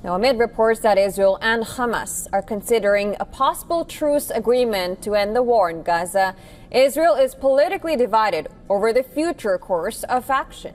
Now, amid reports that Israel and Hamas are considering a possible truce agreement to end the war in Gaza, Israel is politically divided over the future course of action.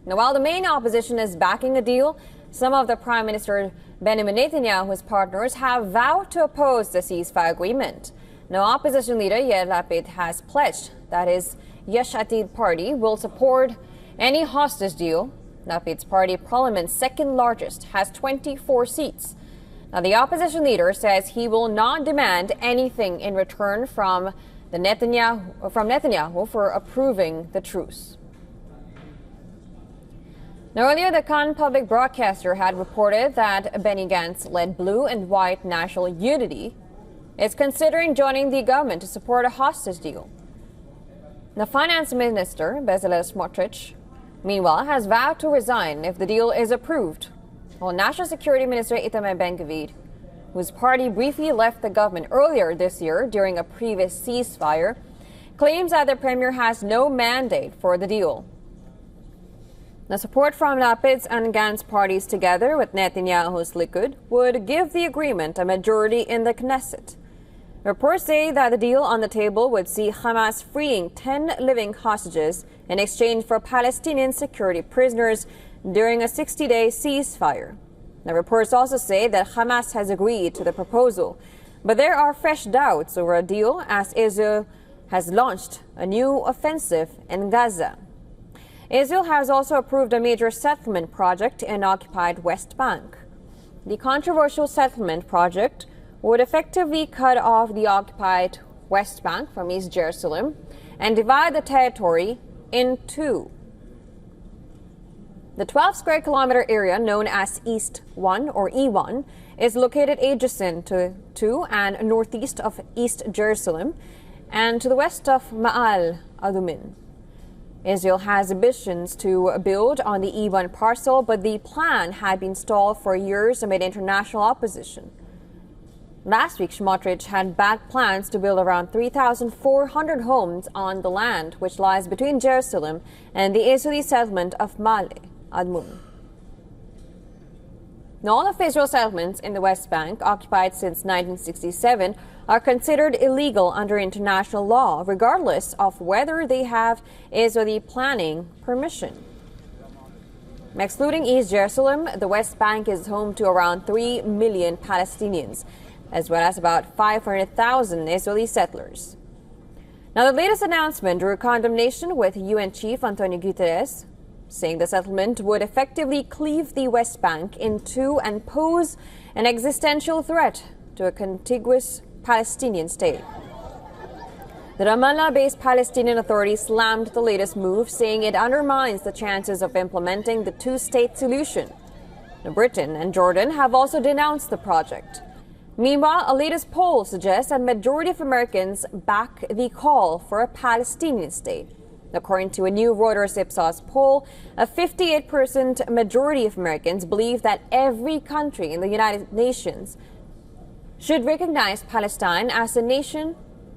Now, while the main opposition is backing a deal, some of the Prime Minister Benjamin Netanyahu's partners have vowed to oppose the ceasefire agreement. Now, opposition leader Yair Lapid has pledged that his Yesh Atid party will support any hostage deal. Lapid's party, Parliament's second largest, has 24 seats. Now, the opposition leader says he will not demand anything in return from Netanyahu for approving the truce. Now, earlier, the Cannes public broadcaster had reported that Benny Gantz-led Blue and White National Unity is considering joining the government to support a hostage deal. The finance minister, Bezalel Smotrich, meanwhile, has vowed to resign if the deal is approved, while National Security Minister Itamar Ben-Gvir, whose party briefly left the government earlier this year during a previous ceasefire, claims that the premier has no mandate for the deal. The support from Lapid's and Gantz parties together with Netanyahu's Likud would give the agreement a majority in the Knesset. Reports say that the deal on the table would see Hamas freeing 10 living hostages in exchange for Palestinian security prisoners during a 60-day ceasefire. The reports also say that Hamas has agreed to the proposal, but there are fresh doubts over a deal as Israel has launched a new offensive in Gaza. Israel has also approved a major settlement project in occupied West Bank. The controversial settlement project would effectively cut off the occupied West Bank from East Jerusalem and divide the territory in two. The 12 square kilometer area known as East 1 or E1 is located adjacent to and northeast of East Jerusalem and to the west of Ma'al Adumin. Israel has ambitions to build on the E1 parcel, but the plan had been stalled for years amid international opposition. Last week, Smotrich had backed plans to build around 3,400 homes on the land which lies between Jerusalem and the Israeli settlement of Ma'ale Admon. Now, all of Israel's settlements in the West Bank, occupied since 1967, are considered illegal under international law, regardless of whether they have Israeli planning permission. Excluding East Jerusalem, the West Bank is home to around 3 million Palestinians, as well as about 500,000 Israeli settlers. Now, the latest announcement drew condemnation with UN Chief Antonio Guterres, saying the settlement would effectively cleave the West Bank in two and pose an existential threat to a contiguous Palestinian state. The Ramallah-based Palestinian Authority slammed the latest move, saying it undermines the chances of implementing the two-state solution. Now, Britain and Jordan have also denounced the project. Meanwhile, a latest poll suggests a majority of Americans back the call for a Palestinian state. According to a new Reuters Ipsos poll, a 58% majority of Americans believe that every country in the United Nations should recognize Palestine as a nation.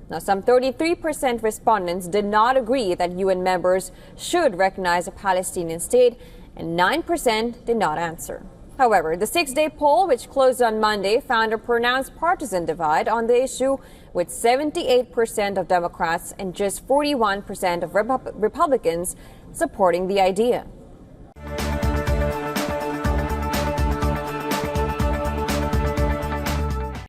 Now, some 33% respondents did not agree that UN members should recognize a Palestinian state, and 9% did not answer. However, the 6-day poll, which closed on Monday, found a pronounced partisan divide on the issue, with 78% of Democrats and just 41% of Republicans supporting the idea.